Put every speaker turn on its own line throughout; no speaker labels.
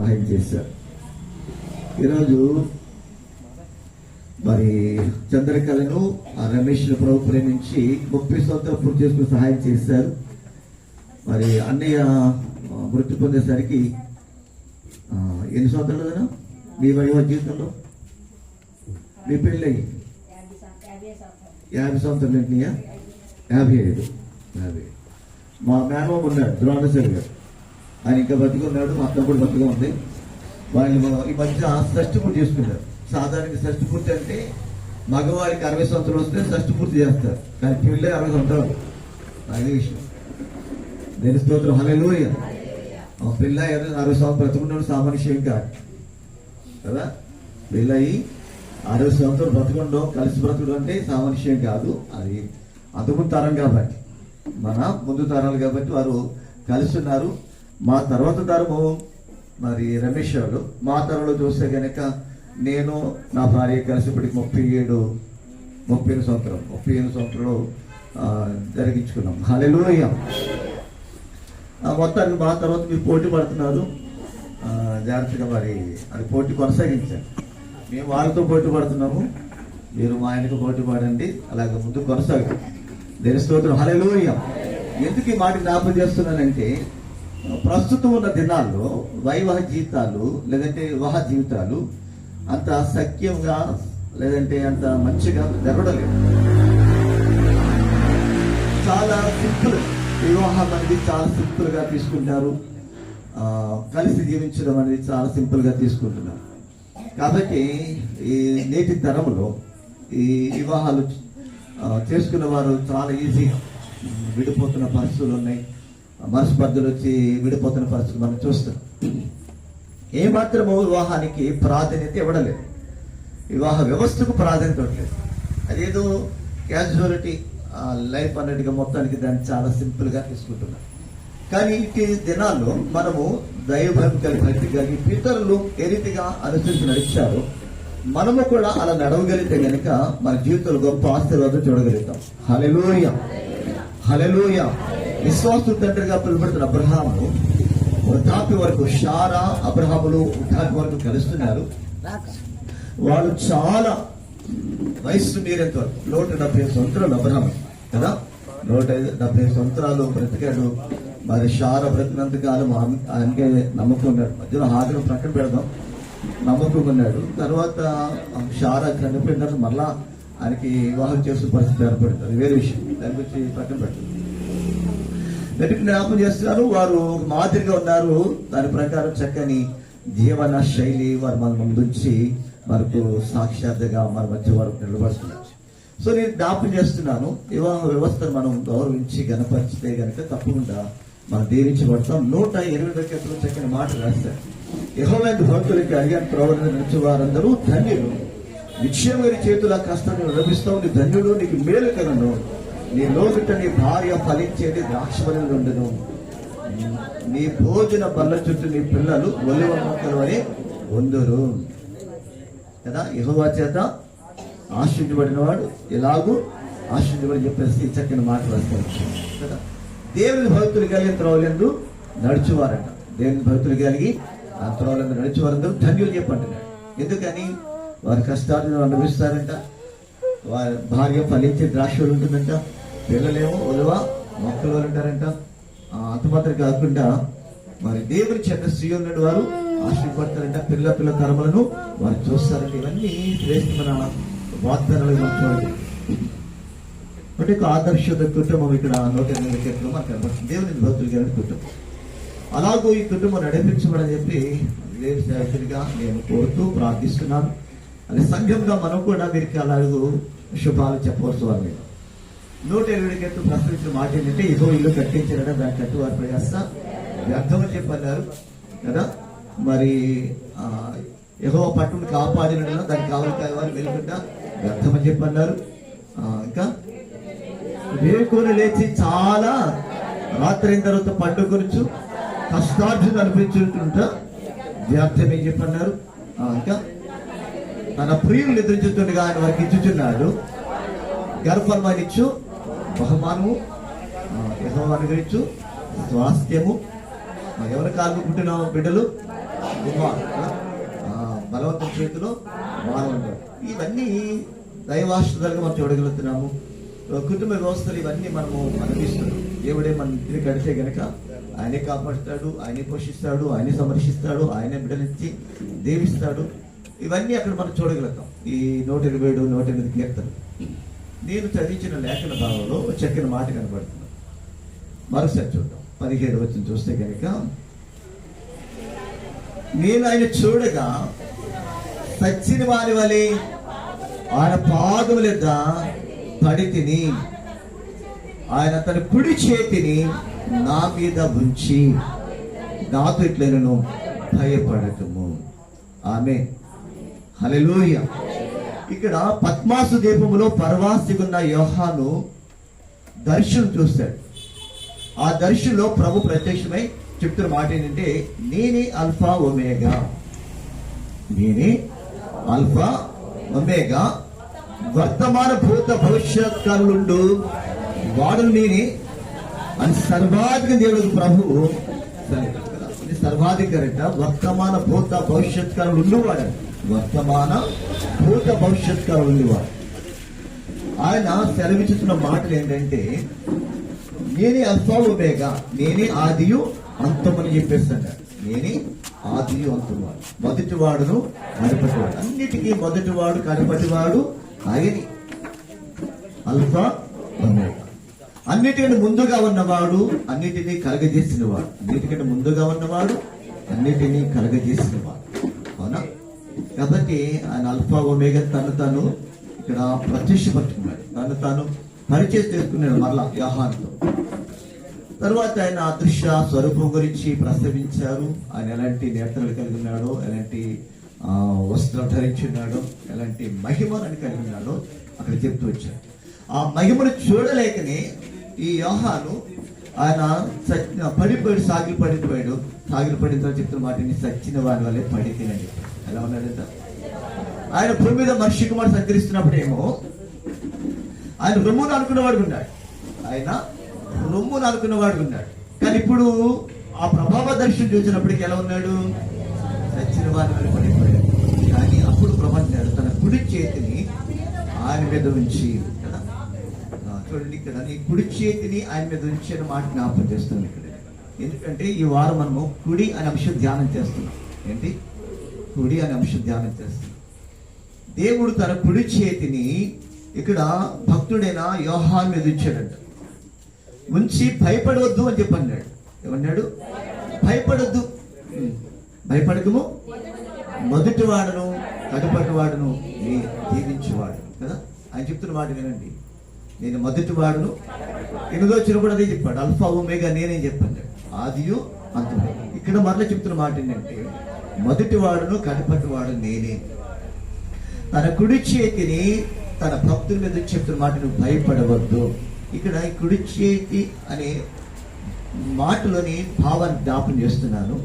సహాయం చేశారు. ఈరోజు మరి చంద్రకళను రమేష్ ప్రభు ప్రేమించి 30 సంవత్సరాలు పూర్తి చేసుకుని సహాయం చేశారు. మరి అన్నయ్య మృతి పొందేసరికి ఎన్ని సంవత్సరాలు కదా మీ వైవాహిక జీవితంలో? మీ పెళ్ళి 50 సంవత్సరాలు ఏంటియా? 55. మా మేనమామ ఉన్నాడు ద్రోణాచార్య గారు, ఆయన ఇంకా బతికున్నాడు. మా అత్త కూడా బతిగా ఉంది. వాళ్ళు ఈ మధ్య షష్ఠి పూర్తి చేసుకున్నారు. సాధారణంగా షష్ఠి పూర్తి అంటే మగవారికి 60 సంవత్సరాలు వస్తే షష్ఠి పూర్తి చేస్తారు, కానీ పెళ్ళి 60 సంవత్సరాలు. అదే విషయం. దేని స్తోత్రం, హల్లెలూయా. పిల్ల 60 సంవత్సరాలు బ్రతుకున్నాడు సామాన్య విషయం కాదు కదా. పెళ్ళయి 60 సంవత్సరాలు బ్రతుకుండడం, కలిసి బ్రతుకడం అంటే సామాన్య విషయం కాదు. అది అంతకుముందు తరం కాబట్టి, మన ముందు తరాలు కాబట్టి వారు కలిసి ఉన్నారు. మా తర్వాత తరము మరి రమేష్ వాళ్ళు. మా తరంలో చూస్తే కనుక నేను నా భార్య కలిసి ఇప్పటికి 37 సంవత్సరాలు జరిగించుకున్నాం. హల్లెలూయా. మొత్తానికి మా తర్వాత మీరు పోటీ పడుతున్నారు. జాగ్రత్తగా మరి అది పోటీ కొనసాగించారు. మేము వాళ్ళతో పోటీ పడుతున్నాము, మీరు మా ఆయనకు పోటీ పడండి. అలాగే ముందు కొనసాగండి. దేని స్తోత్రం, హల్లెలూయా. ఎందుకు ఈ మాట జ్ఞాపకం చేస్తున్నానంటే, ప్రస్తుతం ఉన్న దినాల్లో వైవాహిక జీవితాలు లేదంటే వివాహ జీవితాలు అంత సఖ్యంగా లేదంటే అంత మంచిగా జరగలేదు. చాలా సింపుల్ వివాహం అనేది చాలా సింపుల్ గా తీసుకుంటారు. కలిసి జీవించడం అనేది చాలా సింపుల్ గా తీసుకుంటున్నారు. కాబట్టి ఈ నేటి తరంలో ఈ వివాహాలు చేసుకున్న వారు చాలా ఈజీగా విడిపోతున్న పరిస్థితులు ఉన్నాయి. మనస్పర్ధలు వచ్చి విడిపోతున్న పరిస్థితులు మనం చూస్తాం. ఏమాత్రము వివాహానికి ప్రాధాన్యత ఇవ్వడలేదు. వివాహ వ్యవస్థకు ప్రాధాన్యత ఇవ్వట్లేదు. అదేదో క్యాజువాలిటీ లైఫ్ అన్నట్టుగా మొత్తానికి దాన్ని చాలా సింపుల్ గా తీసుకుంటున్నాం. కానీ ఈ దినాల్లో మనము దైవభయం కలిగి భక్తి కలిగి పితరులు ఏ రీతిగా అనుసరించి నడిచారో మనము కూడా అలా నడవగలిగితే గనుక మన జీవితంలో గొప్ప ఆశీర్వాదం చూడగలుగుతాం. హల్లెలూయా, హల్లెలూయా. విశ్వాసు తండ్రిగా పిలువబడుతున్న అబ్రహాము వృద్ధాప్య వరకు, షారా అబ్రహాములు వృద్ధాప్య వరకు కలుస్తున్నారు. వాళ్ళు చాలా వయస్సు మీరేంత వరకు 170 సంవత్సరాలు అబ్రహాము కదా, 170 సంవత్సరాలు బ్రతికాడు. మరి షారా బ్రతికినంత కాలం ఆయనకే నమ్మకం ఉన్నాడు. మధ్యలో హాజరు ప్రక్కన పెడదాం, నమ్మకం ఉన్నాడు. తర్వాత షారా చనిపోయిన తర్వాత మళ్ళా ఆయనకి వివాహం చేసే పరిస్థితి ఏర్పడుతుంది. అది వేరే విషయం, దాని గురించి పక్కన పెట్టదు. వెంటనే జ్ఞాపకం చేస్తున్నారు. వారు మాదిరిగా ఉన్నారు. దాని ప్రకారం చక్కని జీవన శైలి వారు మన ముందుంచి మనకు సాక్షాత్తుగా మన మధ్య వరకు నిలబడుతున్నారు. సో నేను జ్ఞాపకం చేస్తున్నాను, వివాహ వ్యవస్థను మనం గౌరవించి గణపరిచితే గనక తప్పకుండా మనం దీవించబడతాం. 180 చక్కని మాటలు రాస్తారు. యెహోవా భక్తులకి అడిగిన ప్రవర్తన నడిచే వారందరూ ధన్యులు. నిశ్చయం గారి చేతుల కష్టాన్ని లభిస్తావు. నీ ధన్యుడు, నీకు మేలు కలను. నీ లోకిట నీ భార్య ఫలించేది ద్రాక్షవల్లి ఉండను. నీ భోజన బల్ల చుట్టూ నీ పిల్లలు ఒలివ మొక్కలు అని వందరు కదా. యెహోవా చేత ఆశ్రయించబడిన వాడు ఎలాగూ ఆశ్రయించబడి చెప్పేసి చక్కని మాట రాస్తారు కదా. దేవుని భక్తులు కలిగిన త్రోవలందు నడుచువారంట. దేవుని భక్తులు కలిగి ఆ త్రోవలందు నడుచువారందరూ ధన్యులు చెప్పంటున్నాడు. ఎందుకని? వారి కష్టాలను అనుభవిస్తారంట. వారి భార్య ఫలించే ద్రాక్షలు ఉంటుందంట. పిల్లలేమో ఒలువ మొక్కలు ఉంటారంట. అంత మాత్రం కాకుండా మరి దేవుని చెడ్డ స్త్రీలు వారు ఆశ్రయపడతారంట. పిల్ల తరములను వారు చూస్తారంట. ఇవన్నీ శ్రేష్టమైన వాగ్దానాలు చూడండి. అంటే ఒక ఆదర్శత కుటుంబం ఇక్కడ 180 మనకు కనబడుతుంది. దేవుని భక్తులు గారి కుటుంబం. అలాగూ ఈ కుటుంబం నడిపించమని చెప్పి దేవుని సేవకుడిగా నేను కోరుతూ ప్రార్థిస్తున్నాను. అదే సంఘంగా మనం కూడా వీరికి అలాగూ శుభాలు చెప్పవచ్చు. వారి మీద 120 ప్రశ్నించిన మాట ఏంటంటే, ఇదో ఇల్లు కట్టించారట, దాన్ని కట్టువారు ప్రయాస వ్యర్థమని చెప్పన్నారు కదా. మరి యెహోవా పట్టును కాపాడిన దానికి కావలి వారు వెలుగుంటా వ్యర్థమని చెప్పన్నారు. ఇంకా వేకుని లేచి చాలా రాత్రి అయిన తర్వాత పండుకొనొచ్చు కష్టార్జును అనిపించుకుంటా వ్యర్థమని చెప్పన్నారు. ఇంకా తన ప్రియులు ఎదురుచుతుండగా ఆయన వారికి ఇచ్చుచున్నాడు. గర్భఫలమనిచ్చు బహుమానము యెహోవా అనుగ్రహించు స్వాస్థ్యము. ఎవరి కాళ్ళు పుట్టిన బిడ్డలు బలవంతుల చేతిలో మానవుడు. ఇవన్నీ దైవాశ్రదాలుగా మనం చూడగలుగుతున్నాము. కుటుంబ వ్యవస్థలు ఇవన్నీ మనము అనిపిస్తున్నాం. దేవుడే మన ఇంటిని కడితే గనక ఆయనే కాపాడుతాడు, ఆయనే పోషిస్తాడు, ఆయనే సంరక్షిస్తాడు, ఆయనే బిడ్డలిచ్చి దీవిస్తాడు. ఇవన్నీ అక్కడ మనం చూడగలుగుతాం. ఈ 127, 108 కీర్తనలు. నేను చదివించిన లేఖన భావంలో చక్కని మాట కనబడుతుంది. మరోసారి చూద్దాం. 17 వచనం చూస్తే కనుక, నేను ఆయన చూడగా సచ్చిన వారి వలె ఆయన పాదముల యొద్ద పడి తిని, ఆయన తన కుడి చేతిని నా మీద ఉంచి నాతో ఇట్లను భయపడకము. ఆమె హల్లెలూయా. ఇక్కడ పద్మాసు దీపములో పరవాసిగున్న యోహాను దర్శనం చూస్తాడు. ఆ దర్శనంలో ప్రభు ప్రత్యక్షమై చెప్తున్న మాట ఏంటంటే, నేనే అల్ఫా ఒమేగా, నేనే అల్ఫా ఒమేగా, వర్తమాన భూత భవిష్యత్ కాలంలో వాడు నేనే అని సర్వాధిక దేవుడు ప్రభువు సర్వాధికారట. వర్తమాన భూత భవిష్యత్ కాలం ఉండేవాడు, వర్తమాన భూత భవిష్యత్ కాలం ఉండేవాడు. ఆయన సెలవిస్తున్న మాటలు ఏంటంటే, నేనే అల్ఫా ఒమేగా, నేనే ఆదియు అంతమని చెప్పేస్తాడు. నేనే ఆదియు అంతవాడు, మొదటివాడును కడపటివాడు, అన్నిటికీ మొదటివాడు కడపటివాడు ఆయనే. అల్ఫా ఒమేగా, అన్నిటికంటే ముందుగా ఉన్నవాడు, అన్నిటినీ కలగజేసినవాడు. అన్నిటికంటే ముందుగా ఉన్నవాడు, అన్నిటినీ కలగజేసినవాడు. అవునా? కాబట్టి ఆయన అల్ఫా ఒమేగా తను తాను ఇక్కడ ప్రత్యక్షపరుచుకున్నాడు, తను తాను పరిచయం చేసుకున్నాడు మరలా యోహానుతో. తర్వాత ఆయన అదృశ్య స్వరూపం గురించి ప్రస్తావించారు. ఆయన ఎలాంటి నేత్రాలు కలిగి ఉన్నాడో, ఎలాంటి వస్త్రం ధరించున్నాడో, ఎలాంటి మహిమను కలిగి ఉన్నాడో అక్కడ చెప్తూ వచ్చాడు. ఆ మహిమను చూడలేకనే ఈ యోహాను ఆయన పడిపోయాడు, సాగిలి పడిపోయాడు. సాగిలి పడిన తర్వాత చెప్తున్న మాటని సచ్చిన వారి వల్లే పడి తినండి. ఎలా ఉన్నాడంట? ఆయన భూమి మీద మనిషి కుమారుడు సంచరిస్తున్నప్పుడేమో ఆయన రొమ్మును అనుకున్నవాడు ఉన్నాడు, ఆయన రొమ్మును అనుకున్నవాడు ఉన్నాడు. కానీ ఇప్పుడు ఆ ప్రభావ దర్శనం చూసినప్పటికీ ఎలా ఉన్నాడు? సచ్చిన వారి వల్ల పడిపోయాడు. కానీ అప్పుడు ప్రపంచాడు తన కుడి చేతిని ఆయన మీద ఉంచి, కదా చూడండి ఇక్కడ, నీ కుడి చేతిని ఆయన మీద ఉంచి అనే మాట జ్ఞాపకం చేస్తున్నాం ఇక్కడ. ఎందుకంటే ఈ వారం మనము కుడి అనే అంశం ధ్యానం చేస్తున్నాం. ఏంటి? కుడి అనే అంశం ధ్యానం చేస్తున్నాం. దేవుడు తన కుడి చేతిని ఇక్కడ భక్తుడైన యోహాను మీద ఉంచాడంట. ఉంచి భయపడవద్దు అని చెప్పన్నాడు. ఏమన్నాడు? భయపడొద్దు, భయపడకము, మొదటి వాడును కడపటి వాడును దీవించేవాడు. కదా ఆయన చెప్తున్న మాట వినండి. నేను మొదటి వాడును, 8వ వచనం కూడా అదే చెప్పాడు. అల్ఫా ఒమేగా నేనేం చెప్పాను, ఆదియు అంతము. ఇక్కడ మరలా చెప్తున్న మాట ఏంటంటే, మొదటి వాడును కడపటి వాడు నేనే. తన కుడి చేతిని తన భక్తుల మీద చెప్తున్న మాట, నువ్వు భయపడవద్దు. ఇక్కడ ఈ కుడి చేతి అనే మాటలోని భావాన్ని జ్ఞాపం చేస్తున్నాను.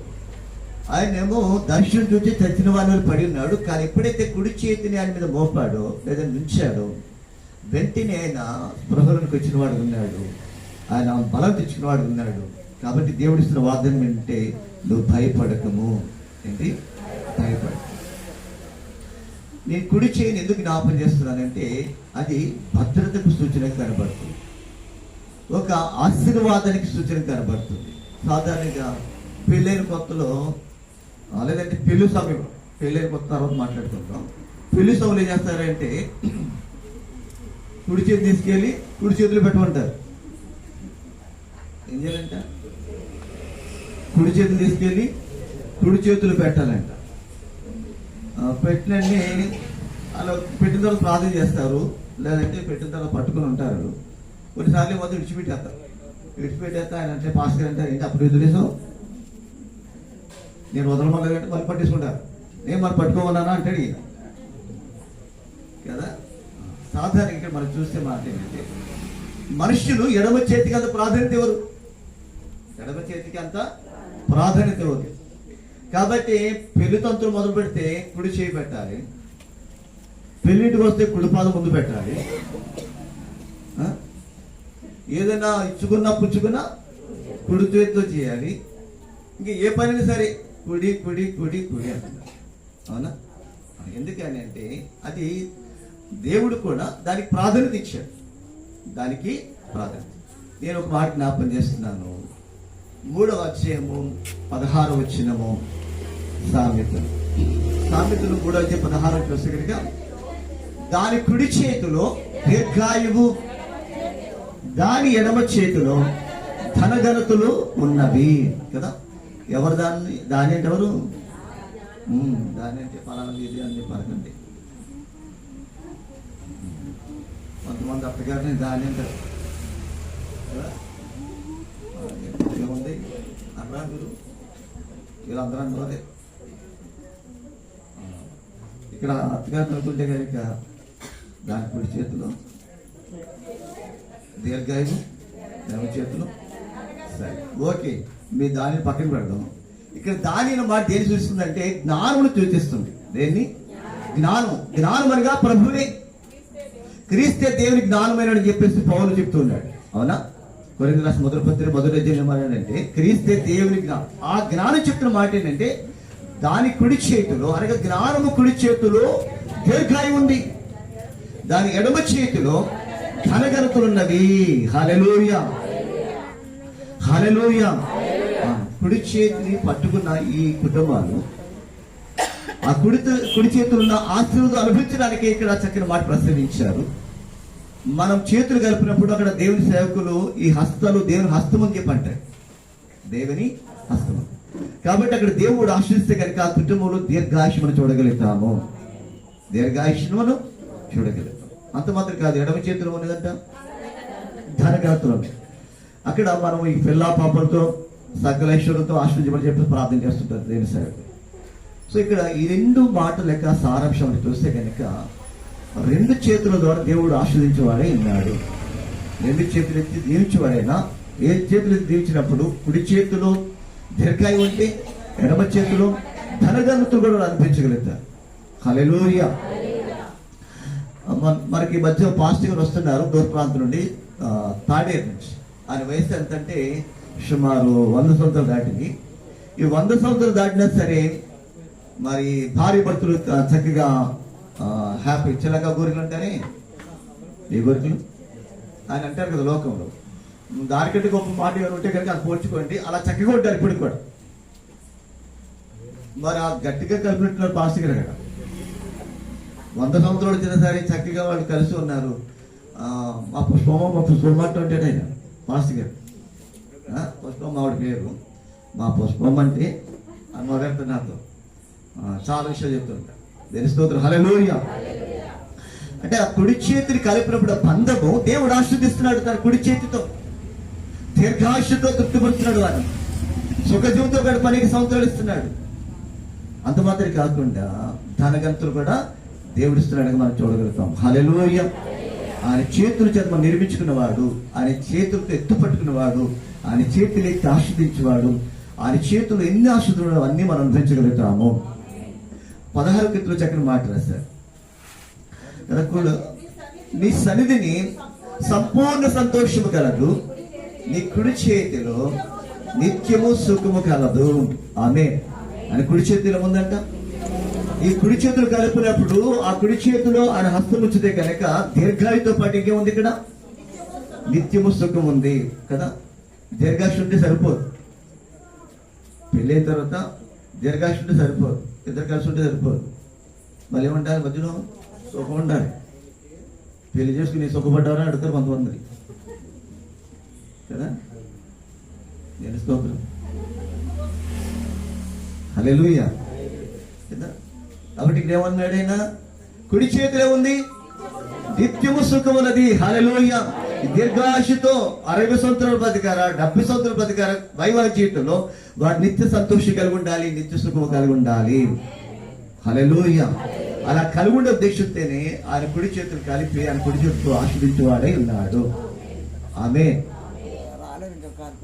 ఆయనేమో దర్శనం చూసి చచ్చిన వాళ్ళు పడి ఉన్నాడు. కానీ ఎప్పుడైతే కుడి చేతిని ఆయన మీద మోపాడో లేదా ఉంచాడో, వెంటనే ఆయన స్పృహలోకి వచ్చిన వాడు ఉన్నాడు, ఆయన బలం తెచ్చుకున్న వాడు ఉన్నాడు. కాబట్టి దేవుడిస్తున్న వాగ్దానం ఏంటంటే, నువ్వు భయపడకము. ఏంటి? భయపడ. నేను కుడి చేయని ఎందుకు జ్ఞాపం చేస్తున్నానంటే, అది భద్రతకు సూచన కనబడుతుంది, ఒక ఆశీర్వాదానికి సూచన కనబడుతుంది. సాధారణంగా పెళ్ళైన కొత్తలో, లేదంటే పెళ్లి సమయం, పెళ్ళైన కొత్త తర్వాత మాట్లాడుకుంటాం. పెళ్లి సమయంలో ఏం చేస్తారంటే, కుడి చేతి తీసుకెళ్ళి కుడి చేతులు పెట్టమంటారు. ఏం చేయాలంట? కుడి చేతులు తీసుకెళ్ళి కుడి చేతులు పెట్టాలంట. పెట్టినన్ని అలా పెట్టిన తర్వాత ప్రార్థన చేస్తారు, లేదంటే పెట్టిన తర్వాత పట్టుకుని ఉంటారు. కొన్నిసార్లు మొత్తం విడిచిపెట్టేస్తారు. విడిచిపెట్టేస్తే ఆయన అంటే పాస్టర్ అంటారు, ఏంటి అప్పుడు వదిలేసావు, నేను వదలమన్నానంటే మళ్ళీ పట్టేసుకుంటారు. నేను మరి పట్టుకోమన్నానా అంటాడు ఈయన. కదా సాధారణంగా మనం చూస్తే మాట ఏంటంటే, మనుషులు ఎడమ చేతికి అంత ప్రాధాన్యత ఇవ్వరు, ఎడమ చేతికి అంత ప్రాధాన్యత ఇవ్వదు. కాబట్టి పెళ్లి తంతులు మొదలు పెడితే కుడి చేయి పెట్టాలి, పెళ్లింటికి వస్తే కుడి పాదం ముందు పెట్టాలి, ఏదైనా ఇచ్చుకున్నా పుచ్చుకున్నా కుడి చేతితో చేయాలి. ఇంకా ఏ పనిని సరే కుడి కుడి కుడి కుడి అంటున్నారు. అవునా? ఎందుకని అంటే అది దేవుడు కూడా దానికి ప్రాధాన్యత ఇచ్చాడు. దానికి ప్రాధాన్యత. నేను ఒక మాట జ్ఞాపకం చేస్తున్నాను. 3వ అధ్యాయము 16వ వచనము సామెతలు 3వ అధ్యాయం 16వ వచనం కనుక, దాని కుడి చేతిలో దీర్ఘాయువు, దాని ఎడమ చేతిలో ధనఘనతలు ఉన్నవి కదా. ఎవరు దాని అంటే ఎవరు? దాని అంటే పలానా ఇది అని పలకండి. కొంతమంది అత్తగారిని దాని అంటారు కదా. ఏముంది అన్నా గురు, వీళ్ళందరూ అంటారు. ఇక్కడ అత్తగారిని అనుకుంటే కనుక దాని కుడి చేతిలో దీర్ఘాయువు, ఎడమ చేతులు. సరే, ఓకే, మీ దానిని పక్కన పెడదాం. ఇక్కడ దాని మాట దేని సూచిస్తుందంటే జ్ఞానమును సూచిస్తుంది. దేన్ని? జ్ఞానం అనగా ప్రభువే, క్రీస్తే దేవుని జ్ఞానమైన చెప్పేసి పౌలు చెప్తున్నాడు. అవునా? కొరింథీ రాసిన మొదటి పత్రిక 1వ అధ్యాయం ఏమంటే క్రీస్తే దేవుని జ్ఞానం. ఆ జ్ఞానం చెప్తున్న మాట ఏంటంటే దాని కుడి చేతిలో అనగా జ్ఞానము కుడి చేతిలో దీర్ఘాయువు ఉంది, దాని ఎడమ చేతిలో ఘనఘనతలున్నవి. హల్లెలూయా, హల్లెలూయా. కుడి చేతిని పట్టుకున్న ఈ కుటుంబాలు ఆ కుడి చేతులు ఉన్న ఆశీర్వాదం అనుభవించడానికి ఇక్కడ చక్కని మాట ప్రస్తావించారు. మనం చేతులు కలిపినప్పుడు అక్కడ దేవుని సేవకులు ఈ హస్తాలు దేవుని హస్తం అని చెప్పి అంటారు. దేవుని హస్తము కాబట్టి అక్కడ దేవుడు ఆశీర్వదిస్తే కనుక ఆ కుటుంబంలో దీర్ఘాయుష్మను చూడగలుగుతాము. దీర్ఘాయుష్మను చూడగలుగుతాం. అంత మాత్రం కాదు, ఎడమ చేతులు ఉన్నదంట ధనఘనతలు. అక్కడ మనం ఈ పిల్లా పాపలతో సకలేశ్వరంతో ఆశ్రయించమని చెప్పి ప్రార్థన చేస్తుంటారు దేవుని సేవకులు. సో ఇక్కడ ఈ 2 మాటల యొక్క సారాంశం చూస్తే కనుక 2 చేతుల ద్వారా దేవుడు ఆశ్రయించేవాడే ఉన్నాడు. 2 చేతులు ఎత్తి దీవించేవాడైనా ఏ చేతులు ఎత్తి దీవించినప్పుడు కుడి చేతిలో దీర్ఘాయువు ఉంటే ఎడమ చేతిలో ధనఘనతలు కూడా అనిపించగలుగుతారు. హల్లెలూయా. మనకి మధ్య పాస్టర్ గారు వస్తున్నారు దూర ప్రాంతం నుండి, తాడేరు నుంచి. ఆయన వయసు ఎంతంటే సుమారు 100 సంవత్సరాలు దాటింది. ఈ 100 సంవత్సరాలు దాటినా సరే మరి భార్య భర్తలు చక్కగా హ్యాపీ చిలక గోరికలు అంటారే, ఏ గోరికలు ఆయన అంటారు కదా లోకంలో. దానికంటే గొప్ప మాట ఎవరు ఉంటే కనుక అది పోల్చుకోండి. అలా చక్కగా ఉంటారు ఇప్పటికి కూడా. మరి ఆ గట్టిగా కలిపినట్టున్నారు పాస్టర్ గారు. అక్కడ 100 సంవత్సరాలు వచ్చిన సరే చక్కగా వాళ్ళు కలిసి ఉన్నారు. మా పుష్పమ్మ అంటే ఆయన పాస్టర్ గారు. పుష్పమ్మ ఆవిడ పేరు. మా పుష్పమ్మ అంటే అని మొదలెడతారు నాతో చాలా విషయాలు చెప్తుంటా. దేని స్తోత్రం, హల్లెలూయా. అంటే ఆ కుడి చేతిని కలిపినప్పుడు ఆ బంధము దేవుడు ఆశీర్వదిస్తున్నాడు. తన కుడి చేతితో దీర్ఘాయుష్తో తృప్తిపరుస్తున్నాడు. వారిని సుఖజీవంతో గడప అనేక సంవత్సరాలు ఇస్తున్నాడు. అంత మాత్రం కాకుండా ధనగంతులు కూడా దేవుడు ఇస్తున్నాడని మనం చూడగలుగుతాం. హల్లెలూయా. ఆయన చేతుల చేత మనం నిర్మించుకున్నవాడు, ఆయన చేతులతో ఎత్తుపట్టుకున్నవాడు, ఆయన చేతులు ఎత్తి ఆస్వాదించేవాడు, ఆయన చేతులు ఎన్ని ఆశీర్వాదాలు అన్నీ మనం అనుభవించగలుగుతాము. 16వ కీర్తనలో చక్కని మాట రాశారు. నీ సన్నిధిని సంపూర్ణ సంతోషము కలదు, నీ కుడి చేతిలో నిత్యము సుఖము కలదు. ఆమేన్. ఆయన కుడి చేతిలో ఉందంట. ఈ కుడి చేతులు కలిపినప్పుడు ఆ కుడి చేతిలో ఆయన హస్తం ఉంచితే కనుక దీర్ఘాయుతో పాటు ఇంకేముంది? ఇక్కడ నిత్యము సుఖం ఉంది కదా. దీర్ఘాయుష్ ఉంటే సరిపోదు. పెళ్ళైన తర్వాత దీర్ఘాయుష్ ఉంటే సరిపోదు, ఇద్దరు కలిసి ఉంటే సరిపోదు. మళ్ళీ ఏమంటారు? మధ్యలో సుఖం ఉండాలి. పెళ్లి చేసుకుని సుఖపడ్డారని అడుగుతారు కొంతమంది కదా. నేను స్తోత్రం, హల్లెలూయా కదా. కాబట్టి ఇక్కడ ఏమన్నాడైనా కుడి చేతిలో ఉంది నిత్యము సుఖమున్నది. హల్లెలూయా. దీర్ఘాయుషుతో 60 సంవత్సరాలు బ్రతికారా, 70 సంవత్సరాలు బ్రతికారా, వైవాహిక జీవితంలో వాడు నిత్య సంతోషం కలిగి ఉండాలి, నిత్య సుఖము కలిగి ఉండాలి. హల్లెలూయా. అలా కలిగి ఉండే ఉద్దేశిస్తేనే ఆయన కుడి చేతులు కలిపి ఆయన కుడి చేతులతో ఆశీర్వదించేవాడై ఉన్నాడు. ఆమేన్.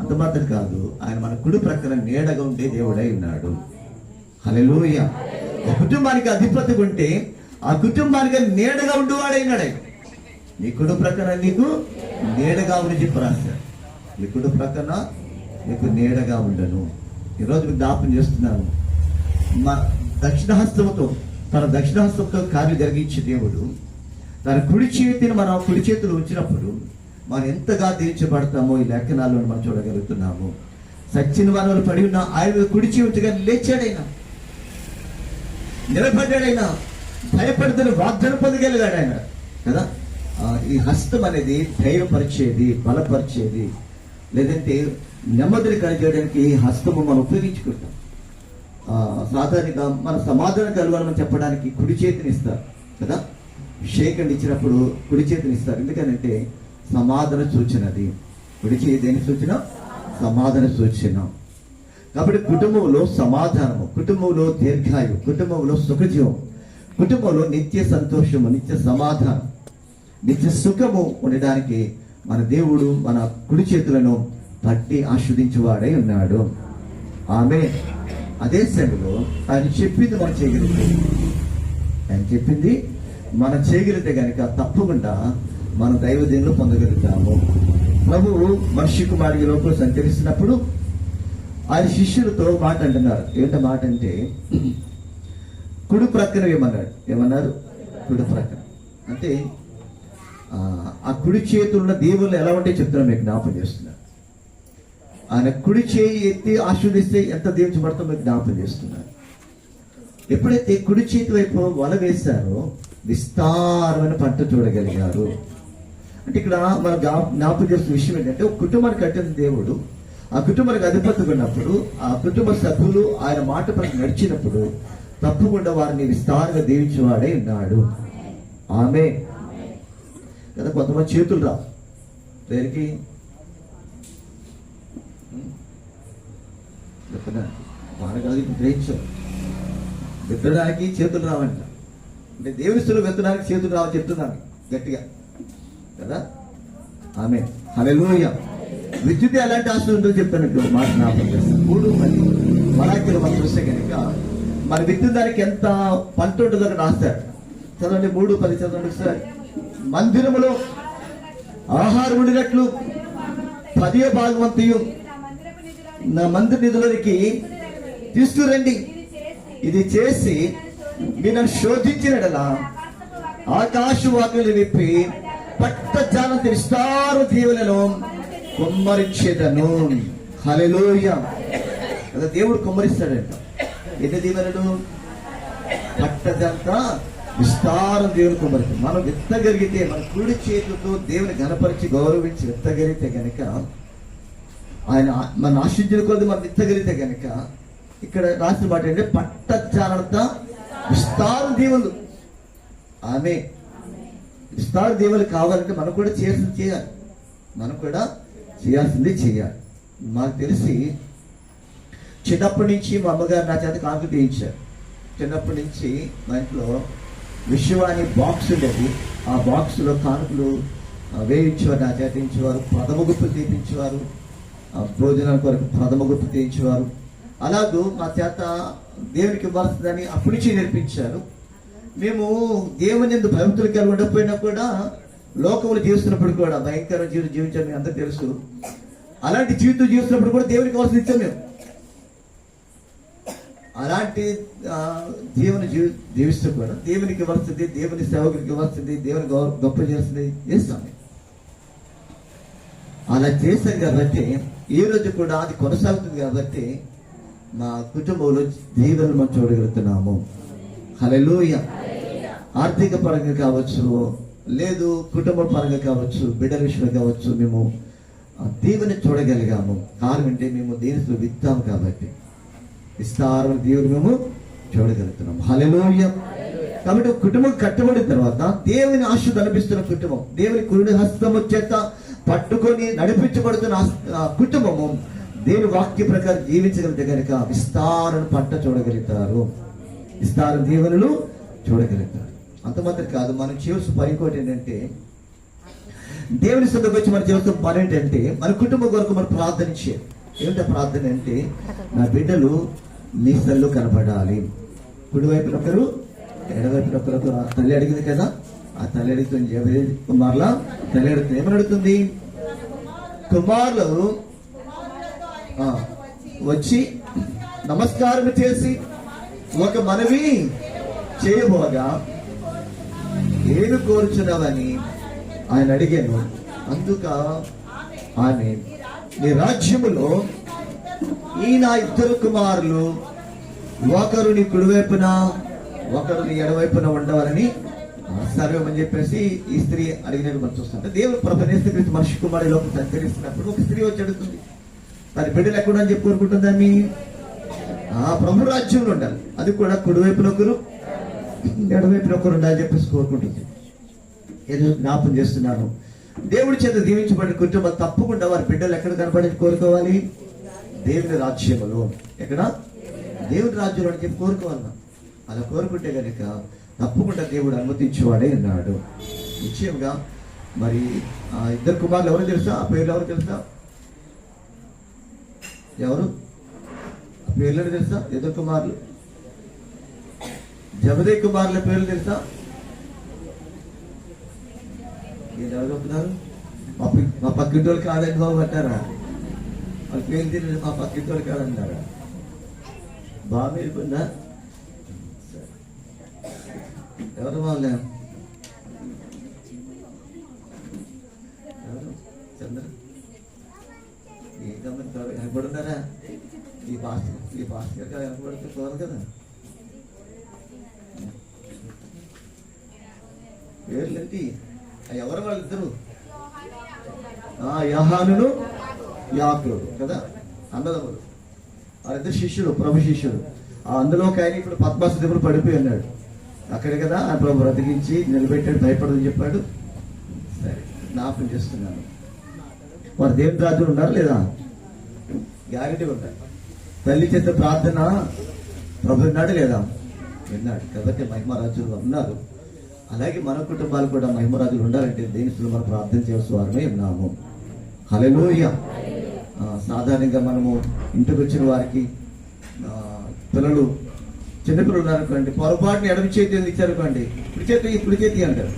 అంత మాత్రం కాదు, ఆయన మన కుడి ప్రక్కన నీడగా ఉండే దేవుడై ఉన్నాడు. హల్లెలూయా. ఒక కుటుంబానికి అధిపతి ఉంటే ఆ కుటుంబానికి నీడగా ఉండేవాడైనాడు. నీ కుడి ప్రక్కన నీకు నీడగా ఉండి చెప్పి రాశాడు. నీ కుడి ప్రక్కన నీకు నీడగా ఉండను. ఈరోజు మీకు జ్ఞాపకం చేస్తున్నాను, దక్షిణహస్తంతో తన దక్షిణహస్తంతో కార్యం జరిగించే దేవుడు తన కుడి చేతిని మన కుడి చేతులు ఉంచినప్పుడు మనం ఎంతగా దీవించబడతామో ఈ లేఖనాలను మనం చూడగలుగుతున్నాము. సచ్చిన వారు పడి ఉన్న ఆయన కుడి చేతిగా లేచాడైనా, నిలబడ్డాడైనా, భయపడుతున్న వాగ్దానం పొందగలిగాడు ఆయన కదా. ఈ హస్తం అనేది ధైర్యపరిచేది, బలపరిచేది, లేదంటే నెమ్మదిని కలిగేయడానికి ఈ హస్తము మనం ఉపయోగించుకుంటాం. సాధారణంగా మన సమాధానం కలగాలని చెప్పడానికి కుడి చేతిని ఇస్తారు కదా. షేకండ్ ఇచ్చినప్పుడు కుడి చేతిని ఇస్తారు. ఎందుకనంటే సమాధాన సూచన. అది కుడి చేతి దేని సూచన? సమాధాన సూచన. కాబట్టి కుటుంబంలో సమాధానము, కుటుంబంలో దీర్ఘాయు, కుటుంబంలో సుఖజీవం, కుటుంబంలో నిత్య సంతోషము, నిత్య సమాధానం, నిత్య సుఖము ఉండడానికి మన దేవుడు మన కుడి చేతులను పట్టి ఆస్వాదించేవాడై ఉన్నాడు. ఆమె అదే సమయంలో ఆయన చెప్పింది మనం చేయగలిగితే, ఆయన చెప్పింది మనం చేయగలిగితే కనుక తప్పకుండా మన దైవదేవులు పొందగలుగుతాము. ప్రభువు మనిషి కుమారుడి లోపల సంచరిస్తున్నప్పుడు ఆయన శిష్యులతో మాట అంటున్నారు. ఏంట మాట అంటే కుడి ప్రక్కన ఏమన్నారు? కుడి ప్రక్కన అంటే ఆ కుడి చేతున్న దేవుళ్ళు ఎలా ఉంటే చెప్తున్నా మీకు జ్ఞాపకం చేస్తున్నారు. ఆయన కుడి చేయి ఎత్తి ఆశీర్వదిస్తే ఎంత దీవించబడతాం మీకు జ్ఞాపకం చేస్తున్నారు. ఎప్పుడైతే కుడి చేతి వైపు వల వేశారో విస్తారమైన పంట చూడగలిగారు. అంటే ఇక్కడ మన జ్ఞాపకం చేస్తున్న విషయం ఏంటంటే, ఒక కుటుంబాన్ని కట్టిన దేవుడు ఆ కుటుంబానికి అధిపతిగా ఉన్నప్పుడు, ఆ కుటుంబ సభ్యులు ఆయన మాట ప్రకారం నడిచినప్పుడు తప్పకుండా వారిని విస్తారంగా దీవించేవాడే ఉన్నాడు. ఆమె కదా. కొంతమంది చేతులు రావు దేనికి? వానగాది గ్రహించారు. విత్తడానికి చేతులు రావంట. అంటే దేవునిస్తులు విత్తడానికి చేతులు రావని చెప్తున్నాను గట్టిగా కదా. ఆమె హల్లెలూయా. విద్యుత్ ఎలాంటి ఆశలు ఉంటుందో చెప్పాను మాట జ్ఞాపకం చేస్తాను. 3 మలాకీలు మనం చూస్తే కనుక మన విద్యుత్ దానికి ఎంత పంట ఉంటుందో అక్కడ రాస్తారు. చదవండి 3:10 చదవండి ఒకసారి. మందిరములో ఆహారం ఉండినట్లు 10వ భాగవంతయు నా మందిర నిధులకి తీసుకురండి. ఇది చేసి మీరు శోధించినడలా ఆకాశ వాకులు విప్పి పట్టజాల విస్తార దీవులను కుమ్మరించేదను. హల్లెలూయా. కదా దేవుడు కుమ్మరిస్తాడంట. ఎన్ని దీవెనలు? పట్టజంత విస్తారం దేవుని కుమ్మరిస్తాడు. మనం విత్తగలిగితే, మన కుడి చేతులతో దేవుని ఘనపరిచి గౌరవించి విత్తగలిగితే గనక, ఆయన మన ఆశించిన కొద్ది మనం విత్తగలిగితే గనక, ఇక్కడ రాసిన మాట అంటే పట్టజాలంత విస్తార దీవులు. ఆమె విస్తార దీవులు కావాలంటే మనం కూడా చేయాల్సింది చేయాలి. మనం కూడా చేయాల్సింది చేయాలి. మాకు తెలిసి చిన్నప్పటి నుంచి మా అమ్మగారు నా చేత కానుక తీయించారు. చిన్నప్పటి నుంచి మా ఇంట్లో విశ్వాని బాక్స్ ఉండేది. ఆ బాక్స్లో కానుకలు వేయించేవారు, నా చేత తీయించేవారు. ప్రథమ గుర్తులు తీయించేవారు. భోజనాల కొరకు ప్రథమ గుర్తు తీయించేవారు. అలాగూ మా చేత దేవునికి ఇవ్వాల్సిందని అప్పటి నుంచి నేర్పించారు. మేము దేవుని ఎందుకు భక్తులు కలిగి ఉండకపోయినా కూడా లోకములు జీవిస్తున్నప్పుడు కూడా భయంకర జీవితం జీవించాం. మీ అందరూ తెలుసు. అలాంటి జీవితం జీవిస్తున్నప్పుడు కూడా దేవునికి అవసరం ఇచ్చాం మేము. అలాంటి జీవన జీవిస్తూ కూడా దేవునికి ఇవ్వాల్సింది, దేవుని సేవకునికి ఇవ్వాల్సింది, దేవుని గొప్ప చేస్తుంది చేస్తాం. అలా చేశాం కాబట్టి ఈ రోజు కూడా అది కొనసాగుతుంది. కాబట్టి మా కుటుంబంలో దీవెనలు మనం చూడగలుగుతున్నాము. హల్లెలూయా. ఆర్థిక పరంగా కావచ్చు, లేదు కుటుంబ పరంగా కావచ్చు, బిడ్డల విషయంలో కావచ్చు, మేము దీవెని చూడగలిగాము. కారణం అంటే మేము దేవునిలో విత్తాము కాబట్టి విస్తారమైన దేవుని మేము చూడగలుగుతున్నాం. హల్లెలూయా. కాబట్టి కుటుంబం కట్టబడిన తర్వాత దేవుని ఆశ కనిపిస్తున్న కుటుంబం, దేవుని కుడి హస్తము చేత పట్టుకొని నడిపించబడుతున్న కుటుంబము దేవుని వాక్య ప్రకారం జీవించగలిగితే కనుక విస్తారణ పంట చూడగలుగుతారు, విస్తార దీవెనలు చూడగలుగుతారు. అంత మాత్రం కాదు, మనం చేయవలసిన పని ఇంకోటి ఏంటంటే, దేవుని సొంతకు వచ్చి మనం చేయవలసిన పని ఏంటంటే మన కుటుంబం కొరకు మనం ప్రార్థన చేయాలి. ఏమిటో ప్రార్థన అంటే, నా బిడ్డలు నీ స్థల్లో కనపడాలి. కుడివైపున ఒకరు, ఎడవైపున ఒకరు. తల్లి అడిగింది కదా, ఆ తల్లి అడుగుతుంది కుమారుల తల్లి అడుగుతుంది. ఏమని అడుగుతుంది? కుమారులు వచ్చి నమస్కారం చేసి ఒక మనవి చేయబోగా ఏమి కోరుచున్నావని ఆయన అడిగాను. అందుక ఆమె, నీ రాజ్యములో ఈ నా ఇద్దరు కుమారులు ఒకరు నీ కుడివైపున ఒకరు నీ ఎడవైపున ఉండవాలని సర్వమని చెప్పేసి ఈ స్త్రీ అడిగినట్టు మనం చూస్తాం. దేవుడు ప్రభనేస్తూ మనిషి కుమారులోకి సంచరిస్తున్నప్పుడు ఒక స్త్రీ వచ్చి అడుగుతుంది, తన బిడ్డలు ఎక్కడ అని చెప్పి కోరుకుంటుందని ప్రభు రాజ్యంలో ఉండాలి, అది కూడా కుడివైపున ఒకరు ఎడవైపున ఒకరు ఉండాలని చెప్పేసి కోరుకుంటుంది. ఏదో జ్ఞాపం చేస్తున్నాను, దేవుడి చేత దీవించబడిన కుటుంబం తప్పకుండా వారి బిడ్డలు ఎక్కడ కనబడి కోరుకోవాలి? దేవుని రాజ్యములో. ఎక్కడ? దేవుని రాజ్యంలో అని చెప్పి కోరుకోవాలి. అలా కోరుకుంటే కనుక తప్పకుండా దేవుడు అనుమతించేవాడే ఉన్నాడు. నిశ్చయంగా మరి ఆ ఇద్దరు కుమారులు ఎవరు తెలుసా? ఆ పేర్లు ఎవరు తెలుసా? ఎవరు ఆ పేర్లు తెలుసా? ఇద్దరు కుమారులు జబదే కుమారుల పేర్లు తెలుసా? ఎవరు చెప్తున్నారు? మా పక్కింటోళ్ళు కాదని బాబు అంటారా? వాళ్ళ పేరు తెలియదు, మా పక్కింటోళ్ళు కాదన్నారా? బాగా వెళ్ళిపోయిందా? ఎవరు వాళ్ళ? ఎవరు? చంద్ర ఏ గమనించారు? వెనకబడున్నారా? ఈ భాస్కర్ గారు వెనకబడితే కోరు కదా. పేర్లేంటి? ఎవరు వాళ్ళిద్దరు? యోహానును యాకోబు కదా, అన్నదమ్ములు. వాళ్ళిద్దరు శిష్యుడు, ప్రభు శిష్యుడు. అందులో ఒక ఆయన ఇప్పుడు పద్మాసనములు పడిపోయి ఉన్నాడు అక్కడ కదా. ఆ ప్రభు బ్రతికించి నిలబెట్టాడు, భయపడదని చెప్పాడు. సరే, జ్ఞాపకం చేస్తున్నాను. వారు దేవుని రాజ్యం ఉన్నారు లేదా? గ్యారెంటీ ఉంటారు. తల్లి చేత ప్రార్థన ప్రభు విన్నాడు లేదా? విన్నాడు. కాబట్టి మహిమరాజులు ఉన్నారు. అలాగే మన కుటుంబాలు కూడా మహిమరాజులు ఉండాలంటే దేనిలో మనం ప్రార్థన చేసే వారమే ఉన్నాము. హల్లెలూయా. సాధారణంగా మనము ఇంటికి వచ్చిన వారికి పిల్లలు చిన్నపిల్లలు ఉన్నారనుకోండి, పొరపాటుని ఎడమ చేతి ఇచ్చారనుకోండి, కుడి చేతి అంటారు.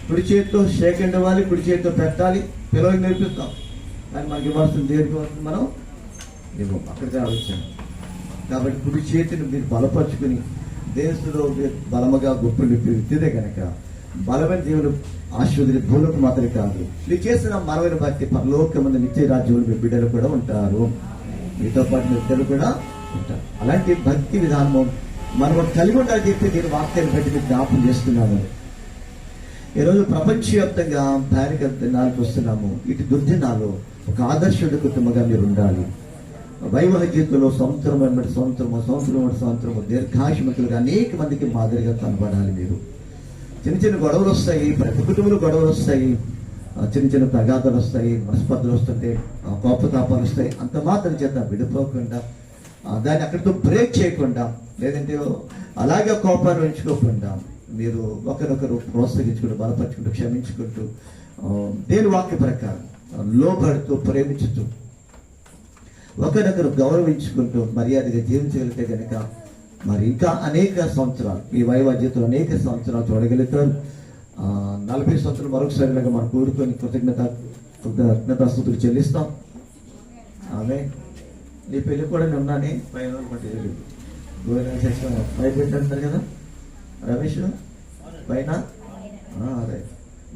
కుడి చేతితో షేక్ అండ్ ఇవ్వాలి, కుడి చేతితో పెట్టాలి, పిల్లలకి నేర్పిస్తాం. కానీ మనకి ఇవ్వాల్సింది దేనికి వస్తుంది? మనం ఇవ్వం. అక్కడికి వచ్చాను. కాబట్టి కుడి చేతిని మీరు బలపరుచుకుని దేశంలో బలముగా గొప్పలు విత్తితే కనుక బలమైన దేవుడు ఆశీర్వదించి భూలోకి మాత్రమే కాదు, మీరు చేసిన మనమైన భక్తి పరలోకమందు నిత్య రాజ్యంలో మీ బిడ్డలు కూడా ఉంటారు, మీతో పాటు మీ బిడ్డలు కూడా ఉంటారు. అలాంటి భక్తి విధానం మనం కలిగి ఉండాలని చెప్పి నేను వాక్యాన్ని బట్టి మీకు జ్ఞాపకం చేస్తున్నాను. ఈరోజు ప్రపంచవ్యాప్తంగా ధార్మిక దినాలకు వస్తున్నాము. ఇటు దుర్దినాలు ఒక ఆదర్శుడి కుటుంబంగా మీరు ఉండాలి. వైవాహిక జీవితంలో సంవత్సరము దీర్ఘాయుష్మంతులుగా అనేక మందికి మాదిరిగా కనబడాలి. మీరు చిన్న చిన్న గొడవలు వస్తాయి, ప్రతి కుటుంబంలో గొడవలు వస్తాయి, చిన్న చిన్న ప్రగాదాలు వస్తాయి, మనస్పర్ధలు వస్తుంటే కోపతాపాలు వస్తాయి. అంత మాత్రం చేత విడిపోకుండా దాన్ని అక్కడితో బ్రేక్ చేయకుండా, లేదంటే అలాగే కోపాన్ని ఉంచుకోకుండా మీరు ఒకరొకరు ప్రోత్సహించుకుంటూ బలపరుచుకుంటూ క్షమించుకుంటూ దేని వాక్య ప్రకారం లోబడుతూ ప్రేమించుతూ ఒకరొకరు గౌరవించుకుంటూ మర్యాదగా జీవించగలిగితే కనుక మరి ఇంకా అనేక సంవత్సరాలు ఈ వైవాహిక అనేక సంవత్సరాలు చూడగలుగుతారు. 40 సంవత్సరాలు మరొకసారిలాగా మనం కూడుకొని కృతజ్ఞతాస్తుతులు చెల్లిస్తాం. ఆమె నీ పెళ్లి కూడా నేను ఉన్నానే పైన భయపెట్టారు కదా రమేష్ పైన. అదే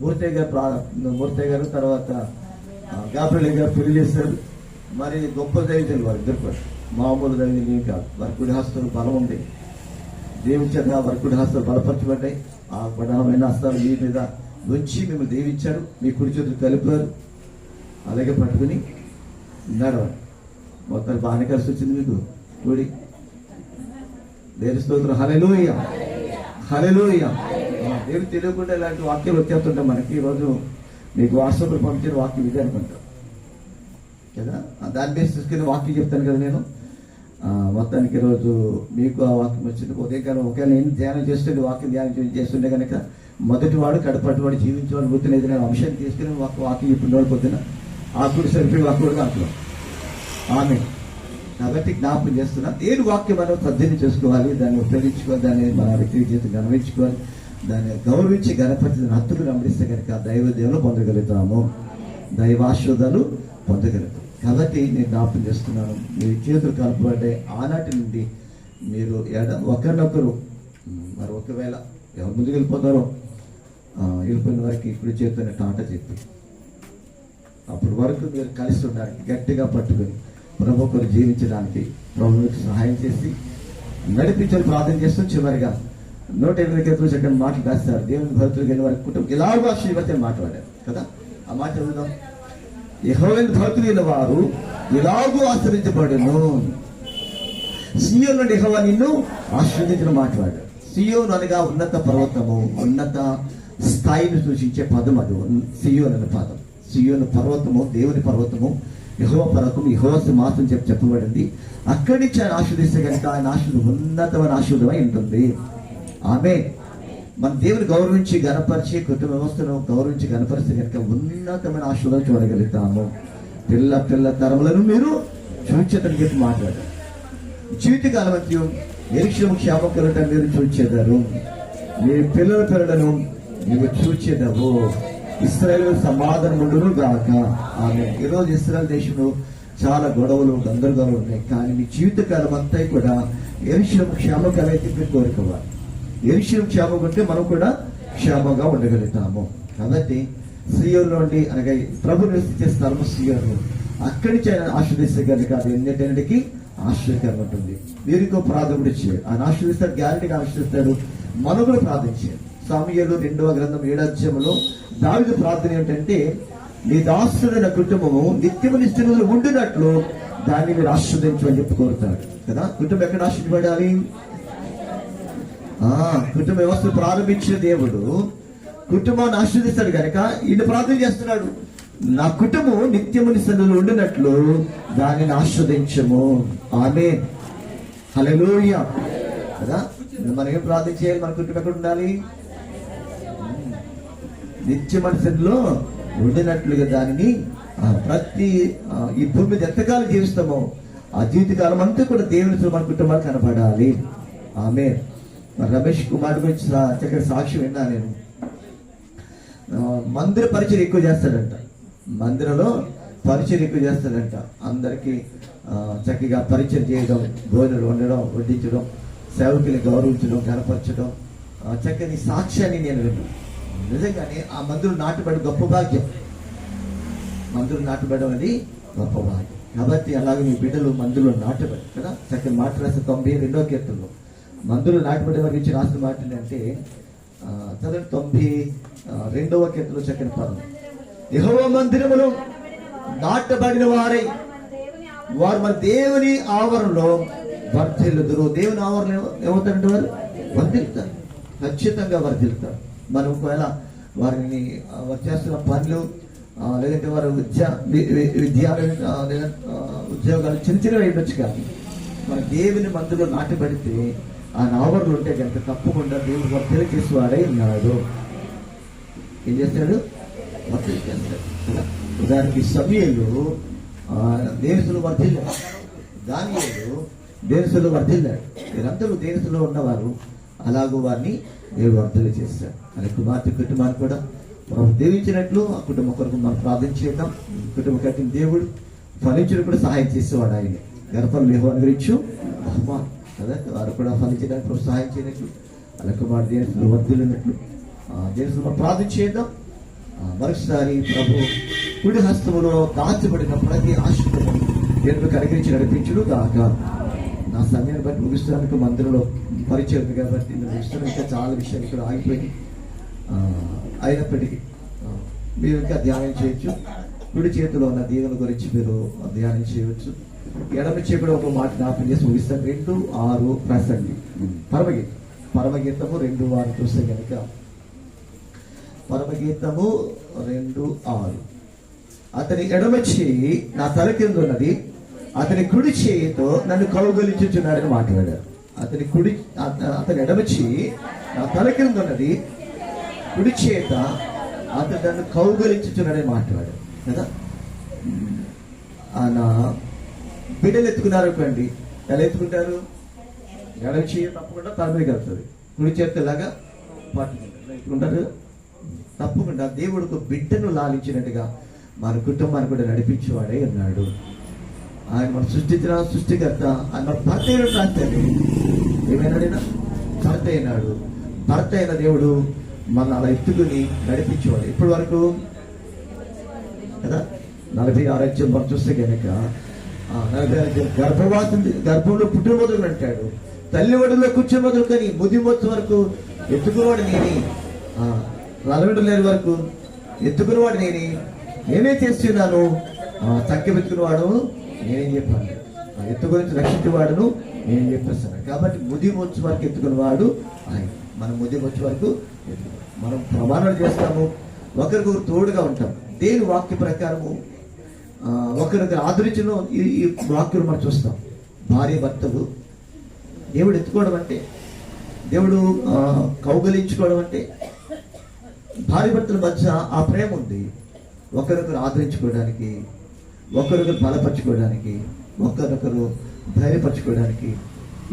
మూర్తి గారు తర్వాత గాబ్రియల్ గారు పెళ్లి చేశారు. మరి గొప్ప దైవజనులు వారు ఇద్దరు కూడా, మామూలు దైవజనులు కాదు. వారి కుడి హస్తాలు బలం ఉంది, దేవుని చేత వారి కుడి హస్తాలు బలపరచబడ్డాయి. ఆ బలమైన హస్తాలు మీ మీద నుంచి మిమ్మల్ని దీవించారు, మీ కుడి చేతులు కలిపారు, అలాగే పట్టుకుని నడవండి. మొత్తం బాగానే కలిసి వచ్చింది మీకు గుడి. దేవుని స్తోత్రం. హల్లెలూయా, హల్లెలూయా. దేవుడు తెలియకుండా ఇలాంటి వాక్యాలు వచ్చేస్తుంటాం మనకి. ఈరోజు మీకు వాట్సాప్లో పంపించిన వాక్యం ఇది అనుకుంటాం కదా. దాని బేస్ తీసుకుని వాక్యం చెప్తాను కదా నేను. మొత్తానికి ఈరోజు మీకు ఆ వాక్యం వచ్చింది. ఉదయకాలం ఒకవేళ నేను ధ్యానం చేస్తుండే వాక్యం ధ్యానం చేస్తుండే కనుక మొదటివాడు కడపటివాడు జీవించేవాడు వృత్తిని ఏదైనా అంశాన్ని తీసుకుని వాక్యం ఇప్పుడు పొద్దున ఆకుడు సరిపోయి వాక్యుడు దాంట్లో ఆమె. కాబట్టి జ్ఞాపకం చేస్తున్నా, ఏడు వాక్యం మనం పద్ధతి చేసుకోవాలి, దాన్ని ఉపయోగించుకోవాలి, దాన్ని మన వ్యక్తి జీవితం గమనించుకోవాలి, దాన్ని గౌరవించి గణపతి హత్తుకు నమ్మడిస్తే కనుక దైవ దేవులు పొందగలుగుతాము, దైవాశోదాలు పొందగలుగుతాం. కాబట్టి నేను జ్ఞాపకం చేస్తున్నాను, మీ చేతులు కలపబడ్డాయి. ఆనాటి నుండి మీరు ఒకరినొకరు మరి ఒకవేళ ఎవరు ముందుకు వెళ్ళిపోతారో వెళ్ళిపోయిన వారికి ఇప్పుడు చేతున్న టాట చెప్పి అప్పటి వరకు మీరు కలిసి ఉండడానికి గట్టిగా పట్టుకొని ప్రభు ఒకరు జీవించడానికి ప్రభువుకి సహాయం చేసి నడిపించాలి ప్రార్థన చేస్తూ చివరిగా 180 మాటలు రాస్తారు. దేవుని భక్తులు వెళ్ళిన వారి కుటుంబం ఇలాగూ ఆశీర్వదించి మాట్లాడారు కదా. ఆ మాట చదువుదాం. యెహోవాను భక్తులు వెళ్ళిన వారు ఇలాగూ ఆశ్రయించబడును. సియోను నుండి యెహోవా నిన్ను ఆశీర్వదించిన మాట్లాడారు. సియోను అనగా ఉన్నత పర్వతము, ఉన్నత స్థాయిని సూచించే పదం అది సియోను అనే పదం. సియోను పర్వతము దేవుని పర్వతము, యెహోవా పర్వతము, యెహోవా సింహాసనం చెప్పబడింది. అక్కడి నుంచి ఆయన ఆశీర్వదిస్తే కనుక ఆయన ఆశీర్వాదం ఉన్నతమైన ఆశీర్వాదమై ఉంటుంది. ఆమె మన దేవుని గౌరవించి గణపరిచి కుటుంబ వ్యవస్థను గౌరవించి గణపరిస్తే కనుక ఉన్నతమైన ఆశీర్వాదం చూడగలుగుతాము. పిల్ల పిల్ల తరములను మీరు చూచేతని చెప్పి మాట్లాడారు. జీవితకాలం అంత్యం యెరూషలేము క్షేమం కలుగుట మీరు చూచేదారు. మీ పిల్లల పిల్లలను మీరు చూచేదవు. ఇశ్రాయేలు సమాధానం ఉండును గాక. ఆమె ఈరోజు ఇశ్రాయేల్ దేశంలో చాలా గొడవలు గందరగోళాలు ఉన్నాయి. కానీ మీ జీవితకాలం అంతా కూడా యెరూషలేము క్షేమం కలిగితే మీరు కోరుకోవాలి. యెరూషలేము క్షేమం ఉంటే మనం కూడా క్షేమంగా ఉండగలుగుతాము. కాబట్టి సియోను నుండి అనగా ప్రభు నివసించే స్థలము సియోను. అక్కడి నుంచి ఆయన ఆశీర్వదిస్తే కనుక అది ఎన్నిటికి ఆశ్చర్యకరంగా ఉంటుంది. వీరికో ప్రార్థన చేయాలి. ఆయన ఆశీర్వదిస్తాడు, గ్యారెంటీగా ఆశీర్వదిస్తాడు. మనం కూడా ప్రార్థించాలి. సమూయేలు 2వ గ్రంథం 7వ అధ్యాయంలో దావీదు ప్రార్థన ఏంటంటే, నీ దాసుడైన కుటుంబము నిత్యము నిష్ఠలో ఉండినట్లు దాన్ని మీరు ఆశీర్వదించమని చెప్పి కోరుతాడు కదా. కుటుంబం ఎక్కడ ఆశీర్వదించాలి? కుటుంబ వ్యవస్థను ప్రారంభించిన దేవుడు కుటుంబాన్ని ఆశీర్వదిస్తాడు కనుక ఈయన ప్రార్థన చేస్తున్నాడు. నా కుటుంబం నిత్యము నిష్ఠలో ఉండినట్లు దానిని ఆశీర్వదించము. ఆమేన్, హల్లెలూయా కదా. మనం ఏం ప్రార్థన చేయాలి? మన కుటుంబం ఎక్కడ ఉండాలి? నిత్య మనసులో ఉండినట్లుగా దానిని ప్రతి ఈ భూమి మీద ఎంతకాలం జీవిస్తామో ఆ జీవితకాలం అంతా కూడా దేవునితో మన కుటుంబాలు కనపడాలి. ఆమేన్. రమేష్ కుమార్ గురించి చక్కటి సాక్ష్యం విన్నా నేను. మందిర పరిచయం ఎక్కువ చేస్తాడంట. మందిరంలో పరిచయం ఎక్కువ చేస్తాడంట. అందరికీ చక్కగా పరిచయం చేయడం, భోజనం వండడం, వడ్డించడం, సేవకుల్ని గౌరవించడం, కనపరచడం, చక్కని సాక్ష్యాన్ని నేను విన్నాను. నిజంగానే ఆ మందులు నాటుబడి గొప్ప భాగ్యం. మందులు నాటుబడడం అనేది గొప్ప భాగ్యం. కాబట్టి అలాగే మీ బిడ్డలు మందులో నాటుబడి కదా. చక్కని మాట రాసిన 92వ కీర్తనలో మందులు నాటుబడి వారి నుంచి రాసిన మాట అంటే చదవండి. 92వ కీర్తనలో చక్కని పదం, యెహోవా మందిరములో నాటబడిన వారై వారు మన దేవుని ఆవరణలో వర్ధిల్లుదురు. దేవుని ఆవరణలో ఏమవుతారంటే వారు వర్ధిల్లుతారు, ఖచ్చితంగా వర్ధిల్లుతారు. మనం ఒకవేళ వారిని వారు చేస్తున్న పనులు లేదంటే వారు విద్యాలయం ఉద్యోగాలు చిన్న చిన్నవి ఉండొచ్చు, కానీ మన దేవుని మందులో నాటబడితే ఆ ఆవరణలు ఉంటే కనుక తప్పకుండా దేవుడు వర్ధలు చేసేవాడై ఉన్నాడు. ఏం చేస్తాడు? వర్ధలు చేస్తాడు. ఉదాహరణకి సమూయేలు దేశంలో వర్ధిల్లాడు, దానియేలు దేశంలో వర్ధిల్లాడు. వీరందరూ దేశంలో ఉన్నవారు అలాగూ వారిని దేవుడు వర్ధలు చేస్తాడు. అని కుమార్తె కుటుంబాన్ని కూడా మనం దీవించినట్లు ఆ కుటుంబం కొరకు మనం ప్రార్థన చేద్దాం. కుటుంబం కట్టిన దేవుడు ఫలించడం కూడా సహాయం చేసేవాడు. ఆయన గర్భంలో యెహోవాను గురించి బహుమానం కదా. వారు కూడా ఫలించడానికి సహాయం చేయనట్లు అలా కుమార్ దేశంలో వర్ధిల్లినట్లు దేశంలో మనం ప్రార్థన చేద్దాం. మరొకసారి ప్రభు కుడి హస్తములో దాచబడిన ప్రతి ఆశీర్వాదం దేవుడు కనికరించి నడిపించుడు కాక. నా సమయాన్ని బట్టి ముగిస్తానికి మందిరంలో పరిచయం ఉంది కాబట్టి ముగిస్తాను. ఇంకా చాలా విషయాలు ఇక్కడ ఆగిపోయి అయినప్పటికీ మీరు ఇంకా ధ్యానం చేయొచ్చు. కుడి చేతిలో ఉన్న దీవెన గురించి మీరు ధ్యానం చేయవచ్చు. ఎడమ చేపడి ఒక మాట జ్ఞాపకం చేసి ముగిస్తాను. 2:6 ప్రసంగి పరమగీతము 2:6 చూస్తే కనుక పరమగీతము 2:6 అతని ఎడమ చేయి నా తల కింద ఉన్నది, అతని కుడి చేయితో నన్ను కౌగలించుచున్నాడని మాట్లాడారు. అతని ఎడమ చేయి నా తల కింద ఉన్నది, కుడి చేత అతను నన్ను కౌగలించుచున్నాడని మాట్లాడారు కదా. ఆయన బిడ్డలు ఎత్తుకున్నారు అనుకోండి, ఎలా ఎత్తుకుంటారు? ఎడమ చేయి తప్పకుండా తల మీద కలుగుతుంది, కుడి చేత ఇలాగా పట్టుకుంటారు, ఎత్తుకుంటారు కదా. తప్పకుండా దేవుడు ఒక బిడ్డను లాలించినట్టుగా మన కుటుంబాన్ని కూడా నడిపించేవాడే ఉన్నాడు. ఆయన మనం సృష్టించిన సృష్టికర్త. ఆయన మన భర్త అయినాడు. రాస్తాడు ఏమైనాడైనా భర్త అయినాడు. భర్త అయిన దేవుడు మన అలా ఎత్తుకుని నడిపించేవాడు. ఇప్పటి వరకు కదా 46 మనం చూస్తే కనుక 46 గర్భంలో పుట్టిన మొదలు అంటాడు. తల్లి ఒడిలో కూర్చొని మొదలు కానీ ముది మొత్తం వరకు ఎత్తుకునేవాడు నేనే. 40 లేని వరకు ఎత్తుకునేవాడు నేనే చేస్తున్నాను. తక్కి పెట్టుకునేవాడు నేనేం చెప్పాను. ఎత్తు గురించి రక్షించేవాడును నేనేం చెప్పేస్తాను. కాబట్టి ముది మొచ్చు వరకు ఎత్తుకునేవాడు ఆయన. మనం ముది మొచ్చు వరకు మనం ప్రమాణాలు చేస్తాము, ఒకరికొకరు తోడుగా ఉంటాం. దేని వాక్య ప్రకారము ఒకరికొకరు ఆదరించడం ఈ వాక్యం మనం చూస్తాం. భార్య భర్తలు దేవుడు ఎత్తుకోవడం అంటే, దేవుడు కౌగలించుకోవడం అంటే, భార్య భర్తల మధ్య ఆ ప్రేమ ఉంది. ఒకరొకరు ఆదరించుకోవడానికి, ఒకరొకరు బలపరచుకోవడానికి, ఒకరొకరు ధైర్యపరచుకోవడానికి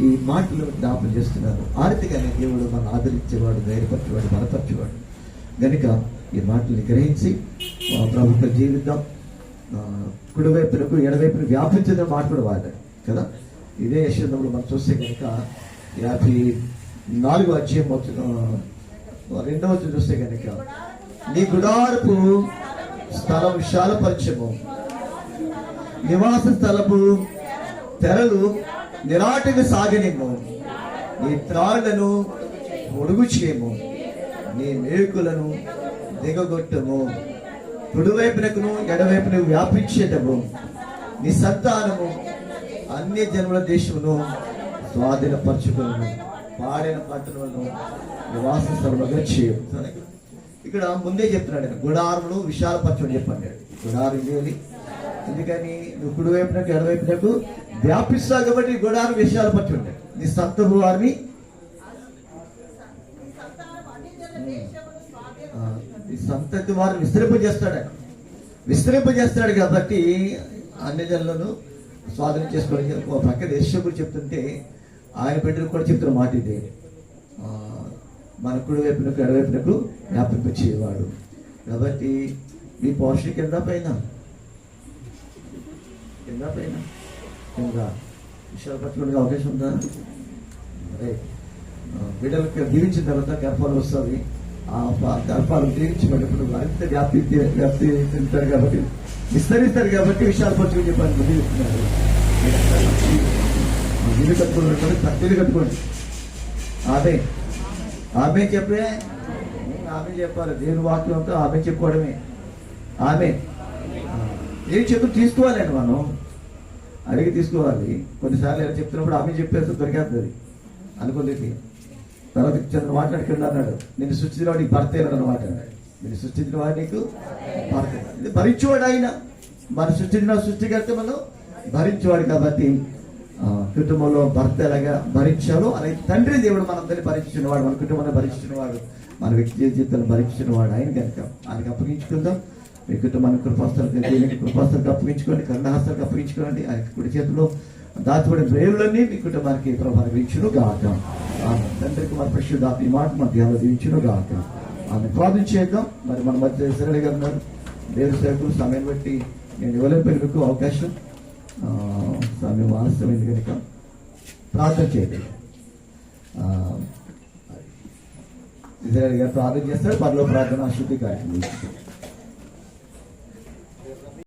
ఈ మాటలు జ్ఞాపకం చేస్తున్నారు. ఆర్థికంగా దేవుడు మనం ఆదరించేవాడు, ధైర్యపరచేవాడు, బలపరచేవాడు. కనుక ఈ మాటల్ని గ్రహించి ప్రభుత్వ జీవితం కుడివైపునకు ఎడవైపును వ్యాపించడం మాట కూడా వాడాడు కదా. ఇదే యశంలో మనం చూస్తే కనుక 54వ అధ్యాయం 2వ చూస్తే కనుక నీ గుడారపు స్థలం విశాలపరచము, నివాస స్థలపు తెరలు నిరాటకు సాగనిమ్ము, నీ త్రాళ్లను పొడుగు చేయము, నీ మేకులను దిగగొట్టము, కుడివైపునకును ఎడవైపును వ్యాపించేటము, నీ సంతానము అన్య జన్మల దేశమును స్వాధీనపరచుకును, పాడిన పట్టణములను నివాస స్థలముగా చేయము. ఇక్కడ ముందే చెప్తున్నాడు, గుడారములు విశాలపరచమని చెప్పండి. గుడారం ఇదేది, ఎందుకని నువ్వు కుడివైపునకు ఎడవైపునకు వ్యాపిస్తావు కాబట్టి గుడారం విశాలపరచండి. నీ సంతపు వారిని సంతతి వారిని విస్తరింపజేస్తాడు కాబట్టి అన్ని జనులను స్వాధీనం చేసుకోవడానికి. ఒక పక్కన యెషయా చెప్తుంటే ఆయన బిడ్డలకు కూడా చెప్తున్న మాట ఇదే, మన కుడి వైపునకు ఎడవైపునకు వ్యాపింపచేవాడు. కాబట్టి మీ పోషణ కింద పైన విశాలపరచుకోవడానికి అవకాశం ఉందా? అదే బిడ్డలకు దీవించిన తర్వాత గర్భాలు వస్తుంది. ఆ గర్భాలు దీవించినప్పుడు మరింత వ్యాప్తి చెందుతారు కాబట్టి, విస్తరిస్తారు కాబట్టి విశాలపరచుకుని చెప్పాలని దీవిస్తున్నారు. ఇల్లు కట్టుకుని తక్కువ కట్టుకోండి. ఆమె చెప్పే ఆమె చెప్పాలి. దేవుని వాక్యంతో ఆమె చెప్పుకోవడమే. ఆమె ఏం చెప్పు తీసుకోవాలండి, మనం అడిగి తీసుకోవాలి. కొన్నిసార్లు ఎలా చెప్తున్నప్పుడు ఆమె చెప్పేస్తే దొరికేస్తుంది అనుకుంది. తర్వాత చంద్ర మాట్లాడుకుండా అన్నాడు, నేను సృష్టించిన వాడికి భర్త అనమాట. నేను సృష్టించిన వాడు నీకు భర్త. ఇది భరించేవాడు ఆయన. మన సృష్టికర్త మనం భరించేవాడు కాబట్టి కుటుంబంలో భర్త ఎలాగా భరించాలో అలాగే తండ్రి దేవుడు మనందరినీ భరించినవాడు, మన కుటుంబాన్ని భరించినవాడు, మన వ్యక్తి జీవితాన్ని భరించినవాడు ఆయన. కనుక ఆయనకి అప్పగించుకుందాం. మీ కుటుంబాన్ని కృపాస్తలకు అప్పగించుకోండి, కరుణాహస్తాలకు అప్పగించుకోండి. ఆయన కుడి చేతిలో దాచిపడిన ప్రేరులన్నీ మీ కుటుంబానికి ప్రభావం దీవించును గాక. తండ్రికి మన పరిశుద్ధాత్మ ఈ మాట మన ధ్యానం దీవించును గాక. ఆమె ప్రార్థన చేద్దాం. మరి మన మధ్య సరళిగా ఉన్నారు దేవుని సేవకులు. సమయం బట్టి నేను ఇవ్వలేకపోయిన మీకు అవకాశం, సమయం ఆలస్యమైంది కనుక ప్రార్థన చేయండి. ఇజ్రాయేల్ గారు ప్రార్థన చేస్తారు. పరలో ప్రార్థన శుద్ధి కార్యక్రమం.